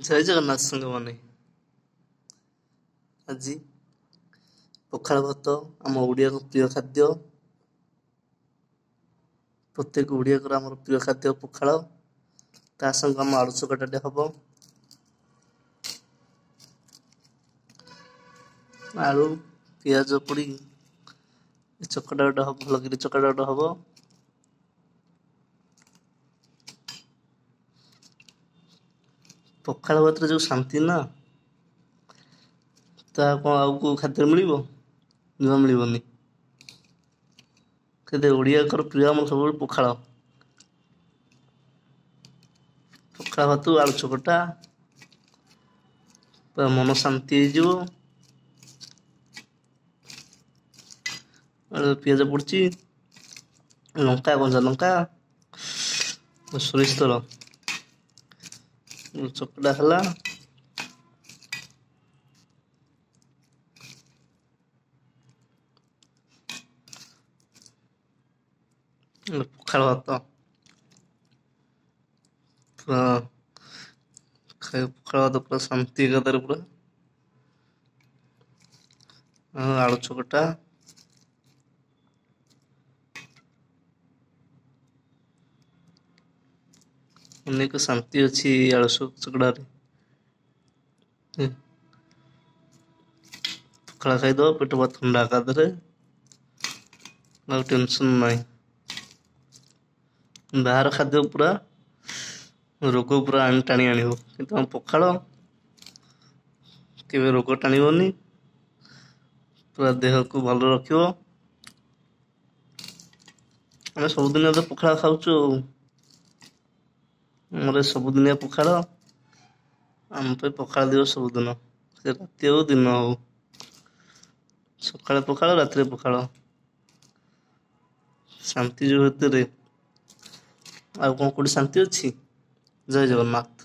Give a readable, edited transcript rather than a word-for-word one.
ଜୟ ଜଗନ୍ନାଥ ସାଙ୍ଗମାନେ। ଆଜି ପଖାଳ ଭାତ ଆମ ଓଡ଼ିଆର ପ୍ରିୟ ଖାଦ୍ୟ। ପ୍ରତ୍ୟେକ ଓଡ଼ିଆଙ୍କର ଆମର ପ୍ରିୟ ଖାଦ୍ୟ ପଖାଳ। ତା ସঙ্গে ଆମ ଆଳୁ ଚକଟାଟେ ହବ। ଆଳୁ ପିଆଜ ପଡ଼ି ଚକଟା ଗୋଟେ ହବ, ଭଲକିରି ଚକଟା ଗୋଟେ ହବ। ପଖାଳ ଭାତରେ ଯୋଉ ଶାନ୍ତି ନା, ତାହା କ'ଣ ଆଉ କେଉଁ ଖାଦ୍ୟରେ ମିଳିବ? ଜମା ମିଳିବନି। କିନ୍ତୁ ଓଡ଼ିଆଙ୍କର ପ୍ରିୟ ଆମର ସବୁବେଳେ ପଖାଳ। ପଖାଳ ଭାତ ଆଳୁ ଚକଟା, ପୁରା ମନ ଶାନ୍ତି ହେଇଯିବ। ପିଆଜ ପଡୁଛି, ଲଙ୍କା, କଞ୍ଚା ଲଙ୍କା, ସୋରିଷ ତେଲ ଚକଟା ହେଲା। ପଖାଳ ଭାତ ପୁରା ପଖାଳ ଭାତ ପୁରା ଶାନ୍ତି ଏକାଥରେ ପୁରା। ଆଳୁ ଚକଟା, ଅନେକ ଶାନ୍ତି ଅଛି ଆଳୁ ଚକଟାରେ। ପଖାଳ ଖାଇଦବ, ପେଟ ପୁରା ଥଣ୍ଡା ଏକାଥରେ, ଆଉ ଟେନସନ୍ ନାହିଁ। ବାହାର ଖାଦ୍ୟ ପୁରା ରୋଗ ପୁରା ଟାଣି ଆଣିବ, କିନ୍ତୁ ଆମ ପଖାଳ କେବେ ରୋଗ ଟାଣିବନି, ପୁରା ଦେହକୁ ଭଲ ରଖିବ। ଆମେ ସବୁଦିନ ତ ପଖାଳ ଖାଉଛୁ ଆଉ। ଆମର ସବୁଦିନିଆ ପଖାଳ, ଆମ ପାଇଁ ପଖାଳ ଦିବସ ସବୁଦିନ, ସେ ରାତି ହଉ ଦିନ ହଉ। ସକାଳେ ପଖାଳ, ରାତିରେ ପଖାଳ। ଶାନ୍ତି ଯୋଉ ଭିତରେ ଆଉ କ'ଣ କୋଉଠି ଶାନ୍ତି ଅଛି? ଜୟ ଜଗନ୍ନାଥ।